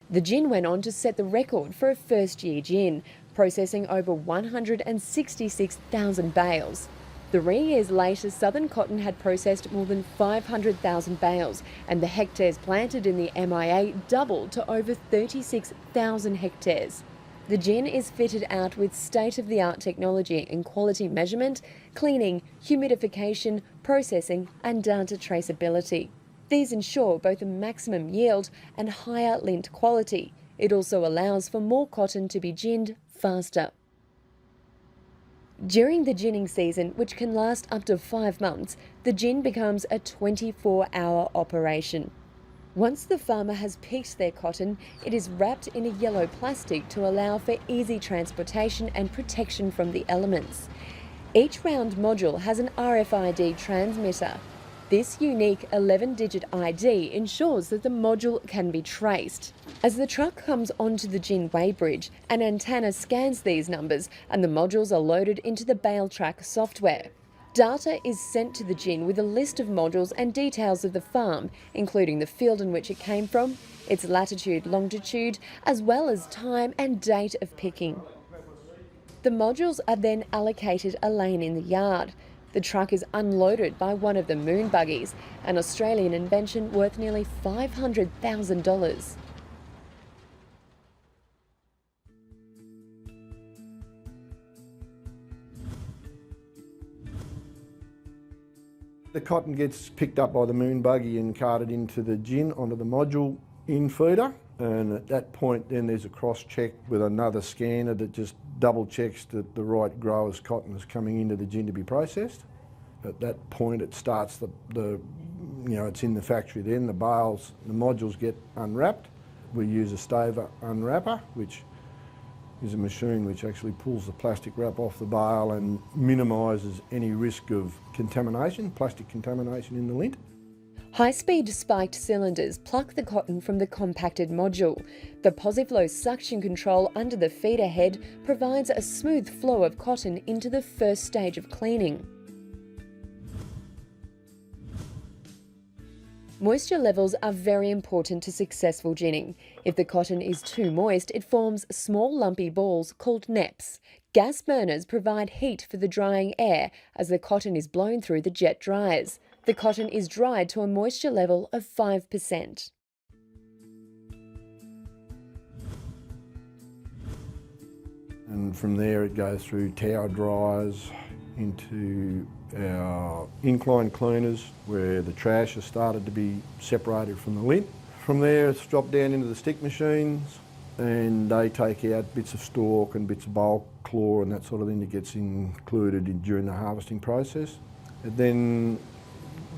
The gin went on to set the record for a first-year gin, processing over 166,000 bales. 3 years later, Southern Cotton had processed more than 500,000 bales, and the hectares planted in the MIA doubled to over 36,000 hectares. The gin is fitted out with state-of-the-art technology in quality measurement, cleaning, humidification, processing and data traceability. These ensure both a maximum yield and higher lint quality. It also allows for more cotton to be ginned faster. During the ginning season, which can last up to 5 months, the gin becomes a 24-hour operation. Once the farmer has picked their cotton, it is wrapped in a yellow plastic to allow for easy transportation and protection from the elements. Each round module has an RFID transmitter. This unique 11-digit ID ensures that the module can be traced. As the truck comes onto the gin weighbridge, an antenna scans these numbers and the modules are loaded into the bale track software. Data is sent to the gin with a list of modules and details of the farm, including the field in which it came from, its latitude, longitude, as well as time and date of picking. The modules are then allocated a lane in the yard. The truck is unloaded by one of the moon buggies, an Australian invention worth nearly $500,000. The cotton gets picked up by the moon buggy and carted into the gin onto the module in feeder, and at that point then there's a cross check with another scanner that just double checks that the right grower's cotton is coming into the gin to be processed. At that point it starts it's in the factory then, the bales, the modules get unwrapped. We use a Stover unwrapper, which is a machine which actually pulls the plastic wrap off the bale and minimises any risk of contamination, plastic contamination in the lint. High-speed spiked cylinders pluck the cotton from the compacted module. The PosiFlow suction control under the feeder head provides a smooth flow of cotton into the first stage of cleaning. Moisture levels are very important to successful ginning. If the cotton is too moist, it forms small lumpy balls called neps. Gas burners provide heat for the drying air as the cotton is blown through the jet dryers. The cotton is dried to a moisture level of 5%. And from there it goes through tower dryers into our incline cleaners where the trash has started to be separated from the lint. From there it's dropped down into the stick machines and they take out bits of stalk and bits of bulk, claw and that sort of thing that gets included during the harvesting process. It then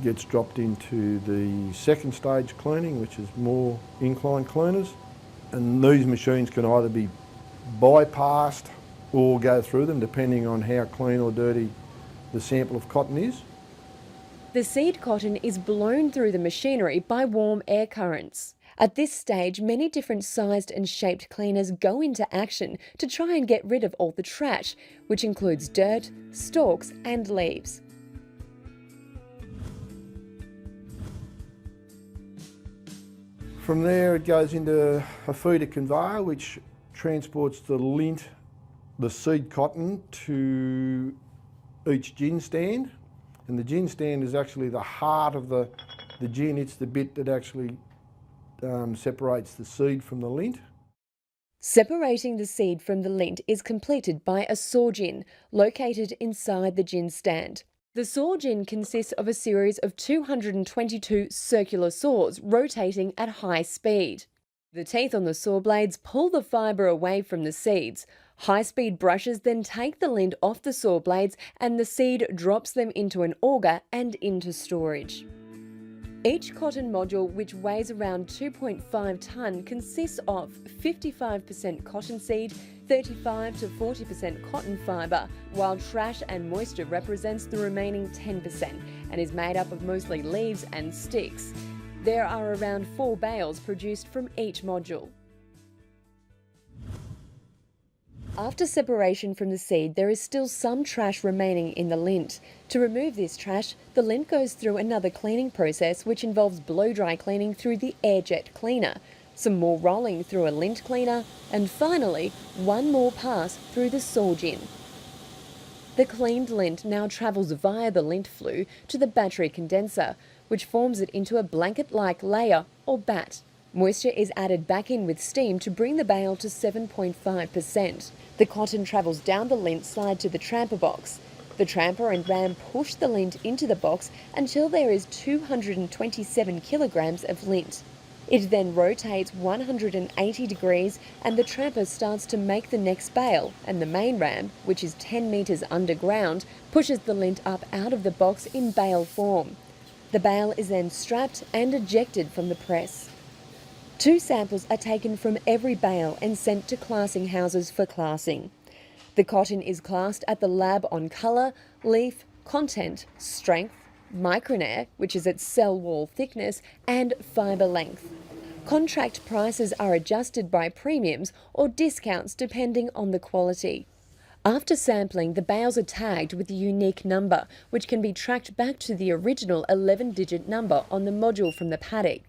gets dropped into the second stage cleaning, which is more incline cleaners, and these machines can either be bypassed or go through them depending on how clean or dirty the sample of cotton is. The seed cotton is blown through the machinery by warm air currents. At this stage, many different sized and shaped cleaners go into action to try and get rid of all the trash, which includes dirt, stalks and leaves. From there it goes into a feeder conveyor which transports the lint, the seed cotton, to each gin stand. And the gin stand is actually the heart of the gin. It's the bit that actually separates the seed from the lint. Separating the seed from the lint is completed by a saw gin located inside the gin stand. The saw gin consists of a series of 222 circular saws rotating at high speed. The teeth on the saw blades pull the fibre away from the seeds. High-speed brushes then take the lint off the saw blades and the seed drops them into an auger and into storage. Each cotton module, which weighs around 2.5 tonne, consists of 55% cottonseed, 35 to 40% cotton fibre, while trash and moisture represents the remaining 10% and is made up of mostly leaves and sticks. There are around 4 bales produced from each module. After separation from the seed, there is still some trash remaining in the lint. To remove this trash, the lint goes through another cleaning process which involves blow-dry cleaning through the air jet cleaner. some more rolling through a lint cleaner, and finally, one more pass through the saw gin. The cleaned lint now travels via the lint flue to the battery condenser, which forms it into a blanket-like layer or bat. Moisture is added back in with steam to bring the bale to 7.5%. The cotton travels down the lint slide to the tramper box. The tramper and ram push the lint into the box until there is 227 kilograms of lint. It then rotates 180 degrees and the tramper starts to make the next bale, and the main ram, which is 10 metres underground, pushes the lint up out of the box in bale form. The bale is then strapped and ejected from the press. 2 samples are taken from every bale and sent to classing houses for classing. The cotton is classed at the lab on colour, leaf, content, strength, micronair, which is its cell wall thickness, and fibre length. Contract prices are adjusted by premiums or discounts depending on the quality. After sampling, the bales are tagged with a unique number, which can be tracked back to the original 11-digit number on the module from the paddock.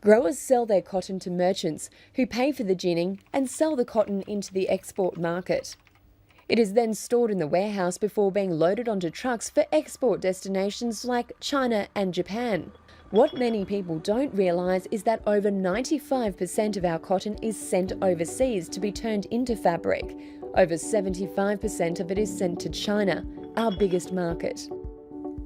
Growers sell their cotton to merchants, who pay for the ginning and sell the cotton into the export market. It is then stored in the warehouse before being loaded onto trucks for export destinations like China and Japan. What many people don't realise is that over 95% of our cotton is sent overseas to be turned into fabric. Over 75% of it is sent to China, our biggest market.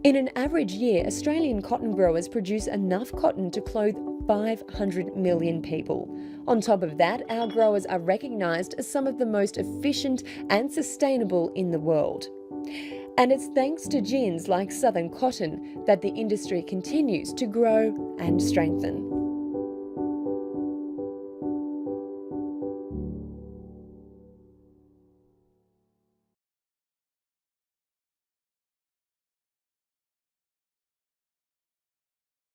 In an average year, Australian cotton growers produce enough cotton to clothe 500 million people. On top of that, our growers are recognised as some of the most efficient and sustainable in the world. And it's thanks to gins like Southern Cotton that the industry continues to grow and strengthen.